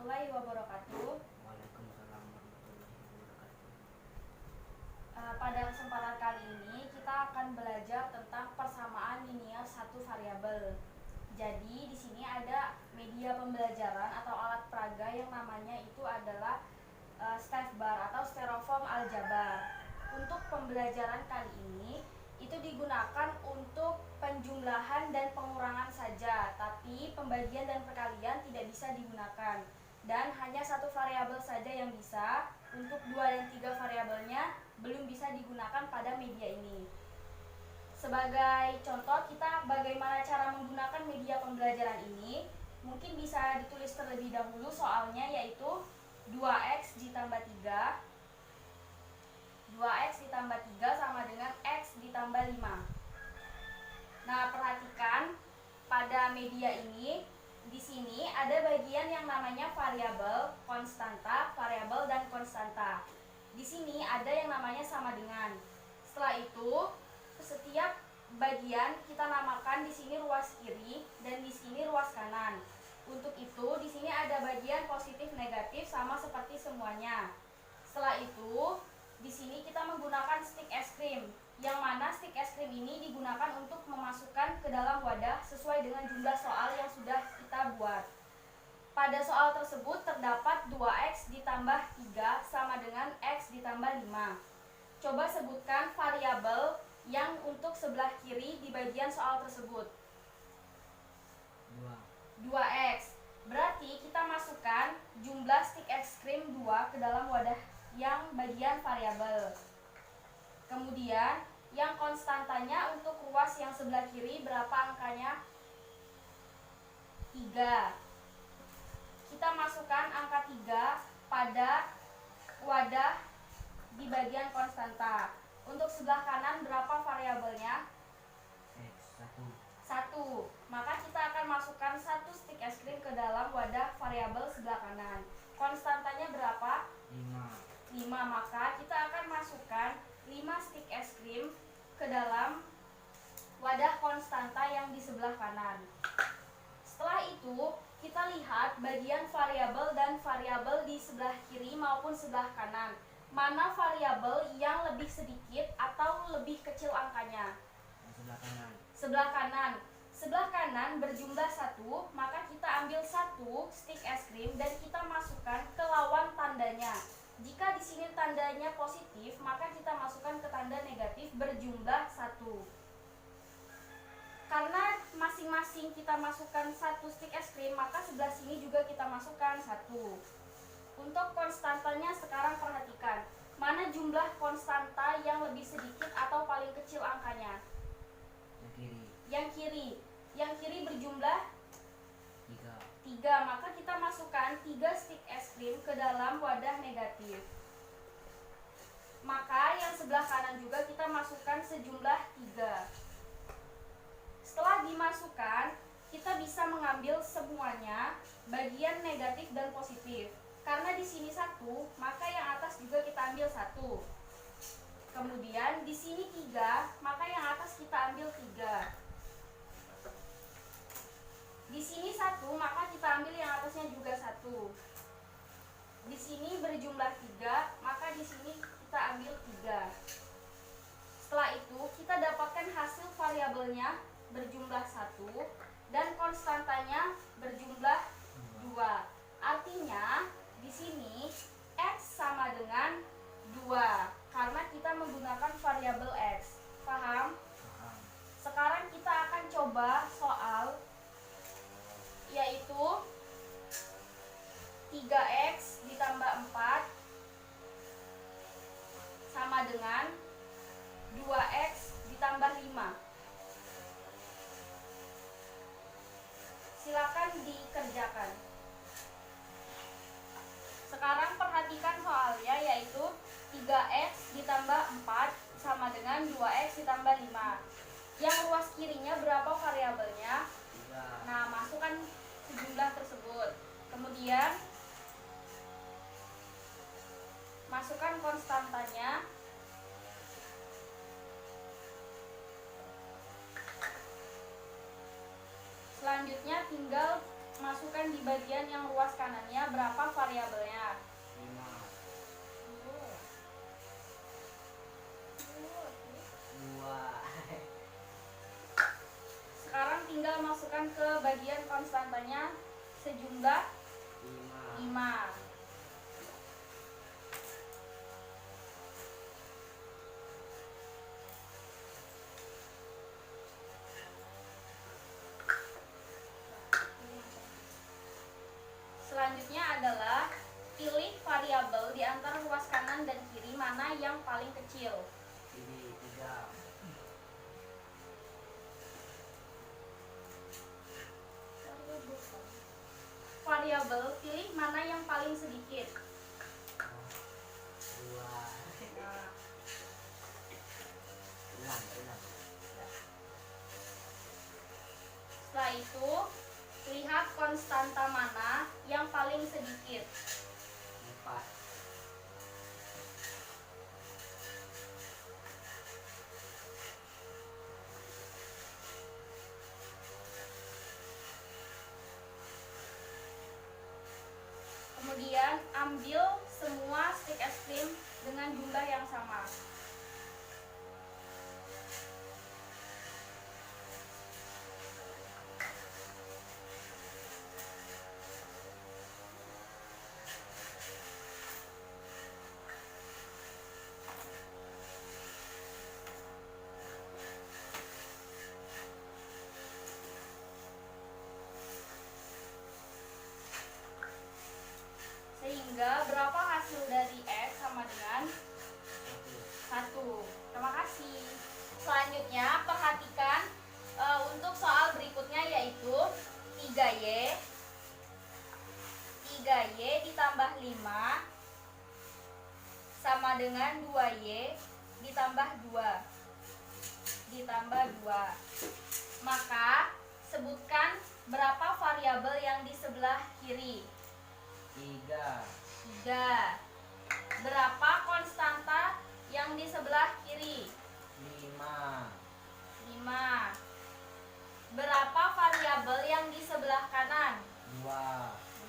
warahmatullahi wabarakatuh. Waalaikumsalam warahmatullahi wabarakatuh. Pada kesempatan kali ini kita akan belajar tentang persamaan linear satu variabel. Jadi di sini ada media pembelajaran atau alat peraga yang namanya itu adalah step bar atau styrofoam aljabar. Untuk pembelajaran kali ini itu digunakan untuk penjumlahan dan pengurangan saja, tapi pembagian dan perkalian tidak bisa digunakan. Dan hanya satu variabel saja yang bisa, untuk 2 dan 3 variabelnya belum bisa digunakan pada media ini. Sebagai contoh, kita bagaimana cara menggunakan media pembelajaran ini, mungkin bisa ditulis terlebih dahulu soalnya, yaitu 2x ditambah 3 2x ditambah 3 sama dengan x ditambah 5. Nah, perhatikan pada media ini, di sini ada bagian yang namanya variabel, konstanta, variabel dan konstanta. Di sini ada yang namanya sama dengan. Setelah itu, setiap bagian kita namakan di sini ruas kiri dan di sini ruas kanan. Untuk itu, di sini ada bagian positif negatif sama seperti semuanya. Setelah itu, di sini kita menggunakan stick es krim, yang mana stick es krim ini digunakan untuk memasukkan ke dalam wadah sesuai dengan jumlah soal yang sudah kita buat. Pada soal tersebut terdapat 2x ditambah 3 sama dengan x ditambah 5. Coba sebutkan variabel yang untuk sebelah kiri di bagian soal tersebut. 2x. Berarti kita masukkan jumlah stick es krim 2 ke dalam wadah yang bagian variabel. Kemudian yang konstantanya untuk ruas yang sebelah kiri berapa angkanya? 3. Kita masukkan angka 3 pada wadah di bagian konstanta. Untuk sebelah kanan berapa variabelnya? X 1. Maka kita akan masukkan 1 stick es krim ke dalam wadah variabel sebelah kanan. Konstantanya berapa? 5. Maka kita akan masukkan 5 stick es krim ke dalam wadah konstanta yang di sebelah kanan. Setelah itu, kita lihat bagian variabel dan variabel di sebelah kiri maupun sebelah kanan. Mana variabel yang lebih sedikit atau lebih kecil angkanya? Sebelah kanan. Sebelah kanan. Sebelah kanan berjumlah 1, maka kita ambil 1 stick es krim dan kita masukkan ke lawan tandanya. Jika di sini tandanya positif, maka kita masukkan ke tanda negatif berjumlah 1. Karena masing-masing kita masukkan 1 stick es krim, maka sebelah sini juga kita masukkan 1. Untuk konstantanya sekarang perhatikan, mana jumlah konstanta yang lebih sedikit atau paling kecil angkanya? Yang kiri. Yang kiri berjumlah 3. Maka kita masukkan 3 stick es krim ke dalam wadah negatif. Maka yang sebelah kanan juga kita masukkan sejumlah 3. Setelah dimasukkan, kita bisa mengambil semuanya bagian negatif dan positif. Karena di sini 1, maka yang atas juga kita ambil 1. Kemudian di sini 3, maka yang atas kita ambil 3. Di sini 1, maka kita ambil yang atasnya juga 1. Di sini berjumlah 3, maka di sini kita ambil 3. Setelah itu, kita dapatkan hasil variabelnya berjumlah 1 dan konstantanya berjumlah 2. Artinya, di sini x sama dengan 2 karena kita menggunakan variabel x. Paham? Sekarang kita akan coba soal yaitu 3x ditambah 4 sama dengan 2x ditambah 5. Silakan dikerjakan. Sekarang perhatikan soalnya, yaitu 3x ditambah 4 sama dengan 2x ditambah 5. Yang ruas kirinya berapa variabelnya? 3. Nah, masukkan sejumlah tersebut. Kemudian masukkan konstantanya. Selanjutnya tinggal masukkan di bagian yang ruas kanannya berapa variabelnya? 5. 2. Sekarang tinggal masukkan ke bagian konstantanya sejumlah 5. 5. Selanjutnya adalah pilih variabel di antara ruas kanan dan kiri mana yang paling kecil. Ini 3. Variabel pilih mana yang paling sedikit. 2. Nah, Ulang. setelah itu lihat konstanta mana yang paling sedikit. 4. Kemudian ambil semua stick es krim dengan jumlah yang sama. Sehingga berapa hasil dari X sama dengan 1. Terima kasih. Selanjutnya perhatikan untuk soal berikutnya yaitu 3Y 3Y ditambah 5 sama dengan 2Y ditambah 2 Maka sebutkan berapa variabel yang di sebelah kiri. 3. 3. Berapa konstanta yang di sebelah kiri? 5. 5. Berapa variabel yang di sebelah kanan? 2.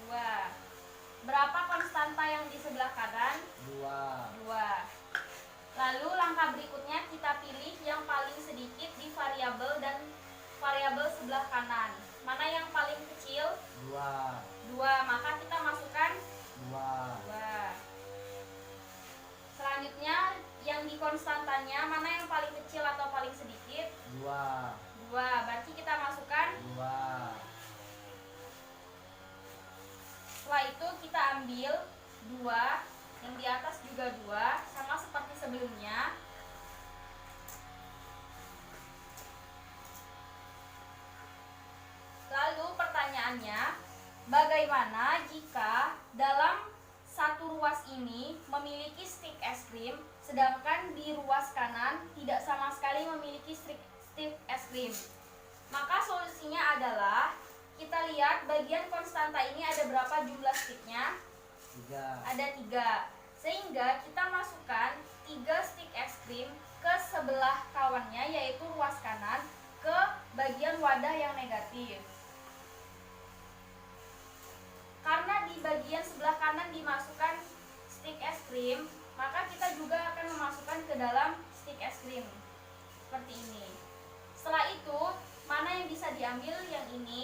2. Berapa konstanta yang di sebelah kanan? 2. 2. Lalu langkah berikutnya kita pilih yang paling sedikit di variabel dan variabel sebelah kanan. Mana yang paling kecil? 2. 2. Maka kita masukkan 2. 2. Selanjutnya yang di konstantanya mana yang paling kecil atau paling sedikit? 2. 2. Berarti kita masukkan 2. Setelah itu kita ambil 2, yang di atas juga 2, sama seperti sebelumnya. Lalu pertanyaannya, bagaimana jika dalam satu ruas ini memiliki stick es krim, sedangkan di ruas kanan tidak sama sekali memiliki stick es krim? Maka solusinya adalah kita lihat bagian konstanta ini ada berapa jumlah sticknya? 3. Ada 3. Sehingga kita masukkan 3 stick es krim ke sebelah kawannya, yaitu ruas kanan, ke bagian wadah yang negatif. Karena di bagian sebelah kanan dimasukkan stick es krim, maka kita juga akan memasukkan ke dalam stick es krim seperti ini. Setelah itu, mana yang bisa diambil? Yang ini.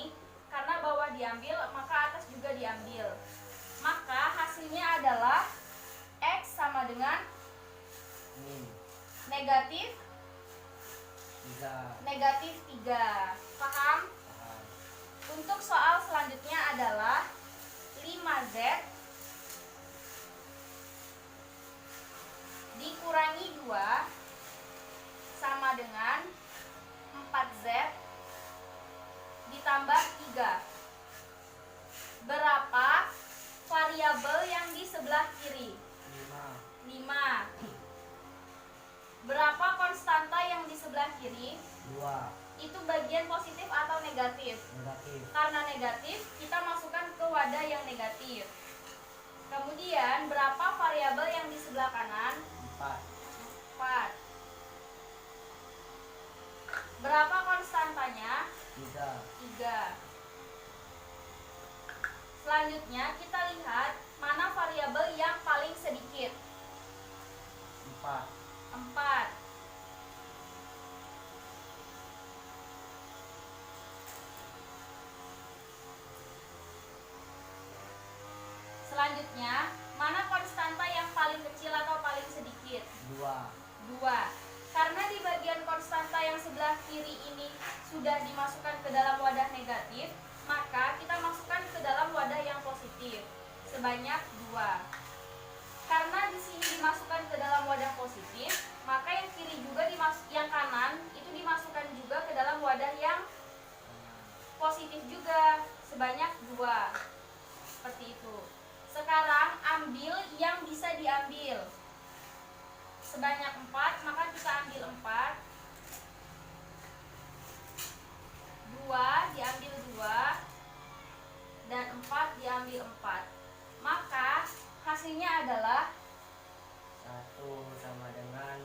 Karena bawah diambil, maka atas juga diambil. Maka hasilnya adalah X sama dengan Min. negatif 3. 3. Paham? Paham. Untuk soal selanjutnya adalah 5Z dikurangi 2 sama dengan 4Z ditambah 3. Berapa variabel yang di sebelah kiri? 5. 5. Berapa konstanta yang di sebelah kiri? 2. Itu bagian positif atau negatif? Negatif. Karena negatif, kita masukkan ke wadah yang negatif. Kemudian, berapa variabel yang di sebelah kanan? 4. 4. Berapa konstantanya? 3. 3. Selanjutnya kita lihat mana variabel yang paling sedikit. 4. 4. Selanjutnya, mana konstanta yang paling kecil atau paling sedikit? 2. 2. Karena di bagian konstanta yang sebelah kiri ini sudah dimasukkan ke dalam wadah negatif, maka kita masukkan ke dalam wadah yang positif sebanyak 2. Karena di sini dimasukkan ke dalam wadah positif, maka yang kiri juga yang kanan itu dimasukkan juga ke dalam wadah yang positif juga sebanyak 2. Seperti itu. Sekarang ambil yang bisa diambil. Sebanyak 4, maka kita ambil 4. 2 diambil 2 dan 4 diambil 4. Maka hasilnya adalah 1 sama dengan